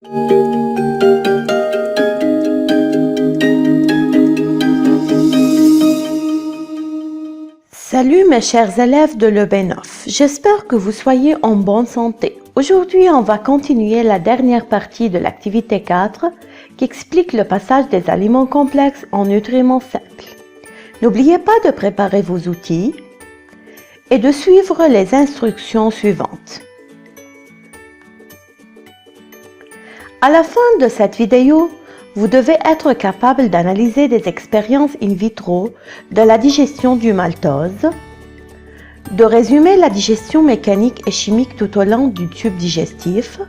Salut mes chers élèves de l'EB9, j'espère que vous soyez en bonne santé. Aujourd'hui, on va continuer la dernière partie de l'activité 4 qui explique le passage des aliments complexes en nutriments simples. N'oubliez pas de préparer vos outils et de suivre les instructions suivantes. À la fin de cette vidéo, vous devez être capable d'analyser des expériences in vitro de la digestion du maltose, de résumer la digestion mécanique et chimique tout au long du tube digestif,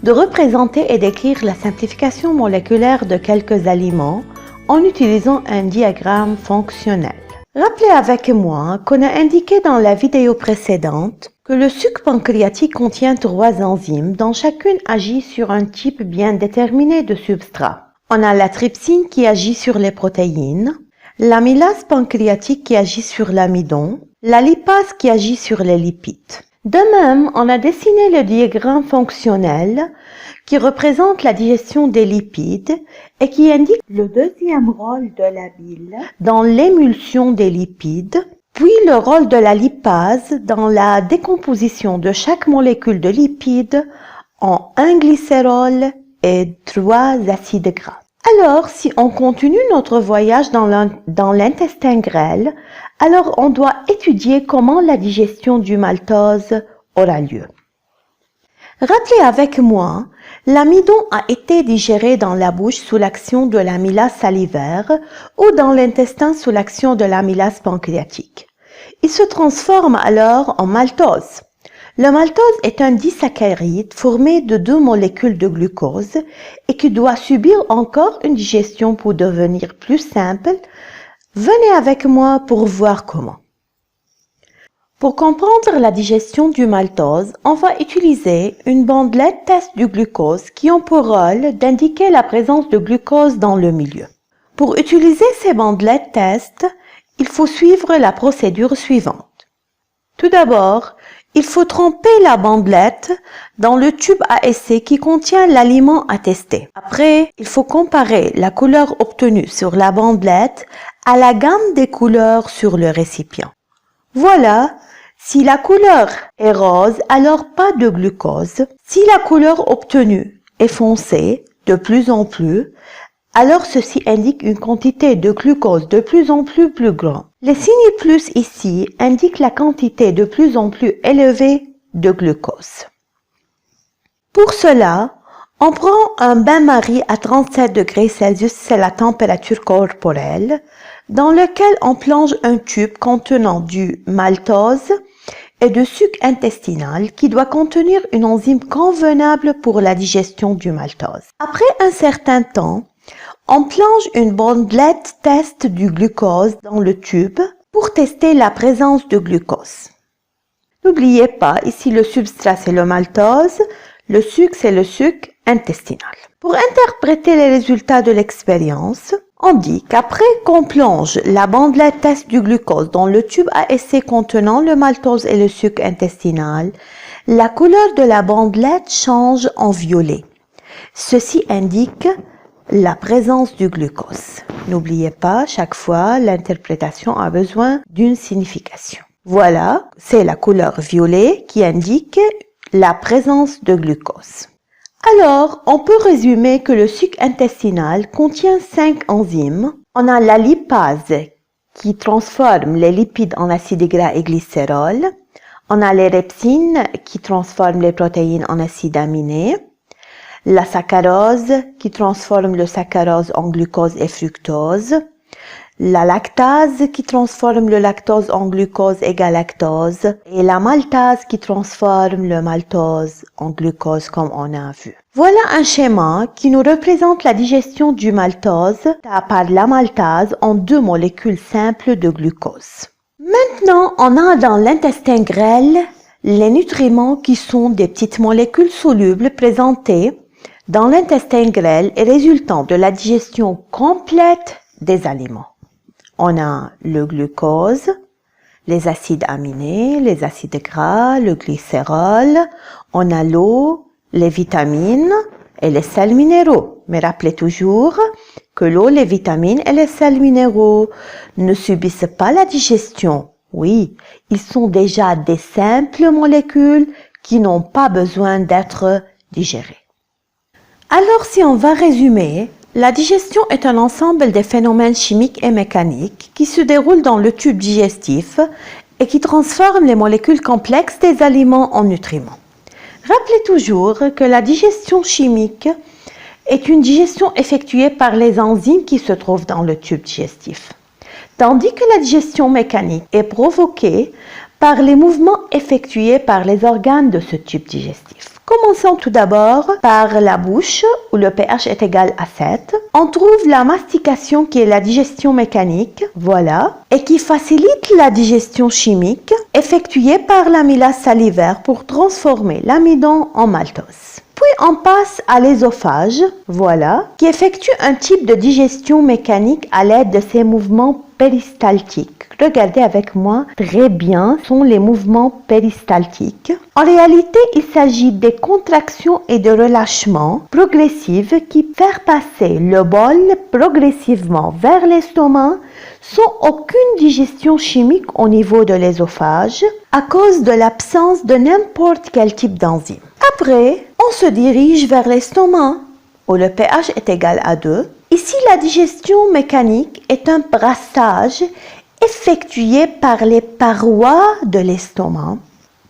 de représenter et décrire la simplification moléculaire de quelques aliments en utilisant un diagramme fonctionnel. Rappelez avec moi qu'on a indiqué dans la vidéo précédente que le suc pancréatique contient 3 enzymes dont chacune agit sur un type bien déterminé de substrat. On a la trypsine qui agit sur les protéines, l'amylase pancréatique qui agit sur l'amidon, la lipase qui agit sur les lipides. De même, on a dessiné le diagramme fonctionnel qui représente la digestion des lipides et qui indique le deuxième rôle de la bile dans l'émulsion des lipides, puis le rôle de la lipase dans la décomposition de chaque molécule de lipides en un glycérol et 3 acides gras. Alors, si on continue notre voyage dans l'intestin grêle, alors on doit étudier comment la digestion du maltose aura lieu. Rappelez avec moi, l'amidon a été digéré dans la bouche sous l'action de l'amylase salivaire ou dans l'intestin sous l'action de l'amylase pancréatique. Il se transforme alors en maltose. Le maltose est un disaccharide formé de 2 molécules de glucose et qui doit subir encore une digestion pour devenir plus simple. Venez avec moi pour voir comment. Pour comprendre la digestion du maltose, on va utiliser une bandelette test du glucose qui ont pour rôle d'indiquer la présence de glucose dans le milieu. Pour utiliser ces bandelettes test, il faut suivre la procédure suivante. Tout d'abord, il faut tremper la bandelette dans le tube à essai qui contient l'aliment à tester. Après, il faut comparer la couleur obtenue sur la bandelette à la gamme des couleurs sur le récipient. Voilà, si la couleur est rose, alors pas de glucose. Si la couleur obtenue est foncée, de plus en plus, alors ceci indique une quantité de glucose de plus en plus grande. Les signes plus ici indiquent la quantité de plus en plus élevée de glucose. Pour cela, on prend un bain-marie à 37 degrés Celsius, c'est la température corporelle, dans lequel on plonge un tube contenant du maltose et de sucre intestinal qui doit contenir une enzyme convenable pour la digestion du maltose. Après un certain temps, on plonge une bandelette test du glucose dans le tube pour tester la présence de glucose. N'oubliez pas, ici le substrat c'est le maltose, le sucre c'est le sucre intestinal. Pour interpréter les résultats de l'expérience, on dit qu'après qu'on plonge la bandelette test du glucose dans le tube à essai contenant le maltose et le sucre intestinal, la couleur de la bandelette change en violet. Ceci indique la présence du glucose. N'oubliez pas, chaque fois, l'interprétation a besoin d'une signification. Voilà, c'est la couleur violet qui indique la présence de glucose. Alors, on peut résumer que le sucre intestinal contient 5 enzymes. On a la lipase qui transforme les lipides en acides gras et glycérol. On a les repsines qui transforment les protéines en acides aminés. La saccharose qui transforme le saccharose en glucose et fructose. La lactase qui transforme le lactose en glucose et galactose. Et la maltase qui transforme le maltose en glucose comme on a vu. Voilà un schéma qui nous représente la digestion du maltose par la maltase en 2 molécules simples de glucose. Maintenant, on a dans l'intestin grêle les nutriments qui sont des petites molécules solubles présentées dans l'intestin grêle et résultant de la digestion complète des aliments. On a le glucose, les acides aminés, les acides gras, le glycérol, on a l'eau, les vitamines et les sels minéraux. Mais rappelez toujours que l'eau, les vitamines et les sels minéraux ne subissent pas la digestion. Oui, ils sont déjà des simples molécules qui n'ont pas besoin d'être digérées. Alors, si on va résumer, la digestion est un ensemble des phénomènes chimiques et mécaniques qui se déroulent dans le tube digestif et qui transforment les molécules complexes des aliments en nutriments. Rappelez toujours que la digestion chimique est une digestion effectuée par les enzymes qui se trouvent dans le tube digestif, tandis que la digestion mécanique est provoquée par les mouvements effectués par les organes de ce tube digestif. Commençons tout d'abord par la bouche, où le pH est égal à 7. On trouve la mastication qui est la digestion mécanique, voilà, et qui facilite la digestion chimique effectuée par l'amylase salivaire pour transformer l'amidon en maltose. Puis on passe à l'ésophage, voilà, qui effectue un type de digestion mécanique à l'aide de ces mouvements péristaltiques. Regardez avec moi très bien, sont les mouvements péristaltiques. En réalité, il s'agit des contractions et de relâchements progressifs qui font passer le bol progressivement vers l'estomac sans aucune digestion chimique au niveau de l'ésophage à cause de l'absence de n'importe quel type d'enzyme. Après, on se dirige vers l'estomac où le pH est égal à 2. Ici, la digestion mécanique est un brassage effectué par les parois de l'estomac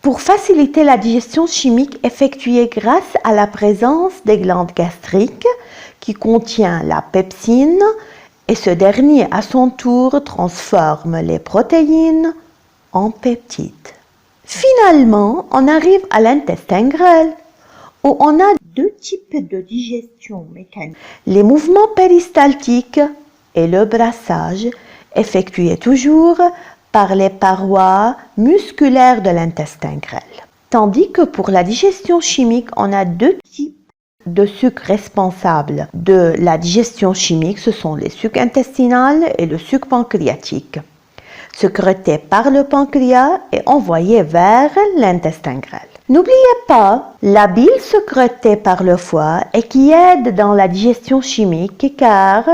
pour faciliter la digestion chimique effectuée grâce à la présence des glandes gastriques qui contient la pepsine et ce dernier à son tour transforme les protéines en peptides. Finalement, on arrive à l'intestin grêle où on a deux types de digestion mécanique. Les mouvements péristaltiques et le brassage effectué toujours par les parois musculaires de l'intestin grêle. Tandis que pour la digestion chimique, on a deux types de sucres responsables de la digestion chimique. Ce sont les sucs intestinaux et le suc pancréatique, sécrété par le pancréas et envoyé vers l'intestin grêle. N'oubliez pas la bile sécrétée par le foie et qui aide dans la digestion chimique car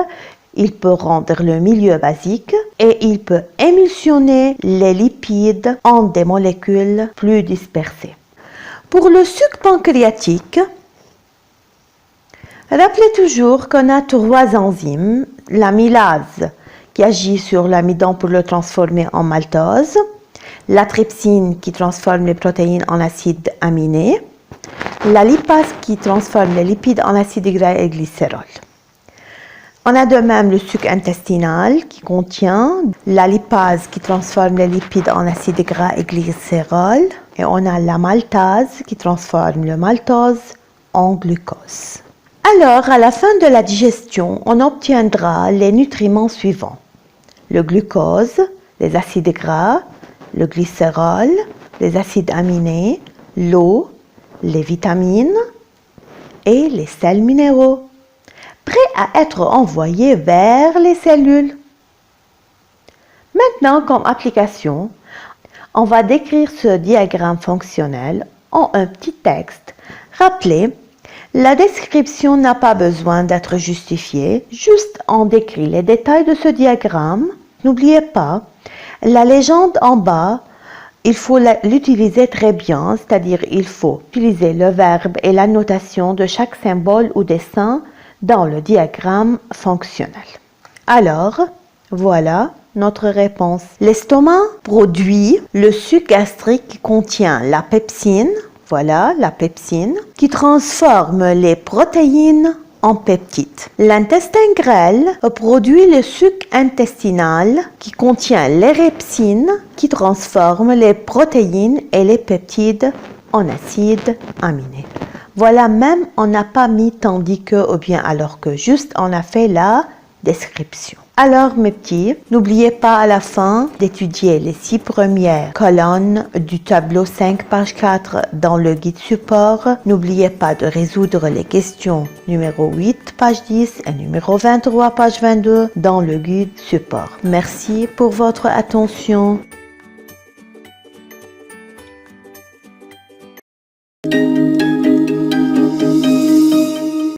il peut rendre le milieu basique et il peut émulsionner les lipides en des molécules plus dispersées. Pour le suc pancréatique, rappelez toujours qu'on a trois enzymes, l'amylase qui agit sur l'amidon pour le transformer en maltose, la trypsine qui transforme les protéines en acides aminés, la lipase qui transforme les lipides en acides gras et glycérol. On a de même le suc intestinal qui contient la lipase qui transforme les lipides en acides gras et glycérol. Et on a la maltase qui transforme le maltose en glucose. Alors, à la fin de la digestion, on obtiendra les nutriments suivants. Le glucose, les acides gras, le glycérol, les acides aminés, l'eau, les vitamines et les sels minéraux, prêts à être envoyés vers les cellules. Maintenant, comme application, on va décrire ce diagramme fonctionnel en un petit texte. Rappelez, la description n'a pas besoin d'être justifiée, juste on décrit les détails de ce diagramme. N'oubliez pas, la légende en bas, il faut l'utiliser très bien, c'est-à-dire il faut utiliser le verbe et la notation de chaque symbole ou dessin dans le diagramme fonctionnel. Alors, voilà notre réponse. L'estomac produit le suc gastrique qui contient la pepsine, voilà la pepsine, qui transforme les protéines en peptides. L'intestin grêle produit le suc intestinal qui contient les répsines qui transforment les protéines et les peptides en acides aminés. Voilà, même on n'a pas mis tandis que ou bien alors que, juste on a fait la description. Alors mes petits, n'oubliez pas à la fin d'étudier les 6 premières colonnes du tableau 5 page 4 dans le guide support. N'oubliez pas de résoudre les questions numéro 8 page 10 et numéro 23 page 22 dans le guide support. Merci pour votre attention.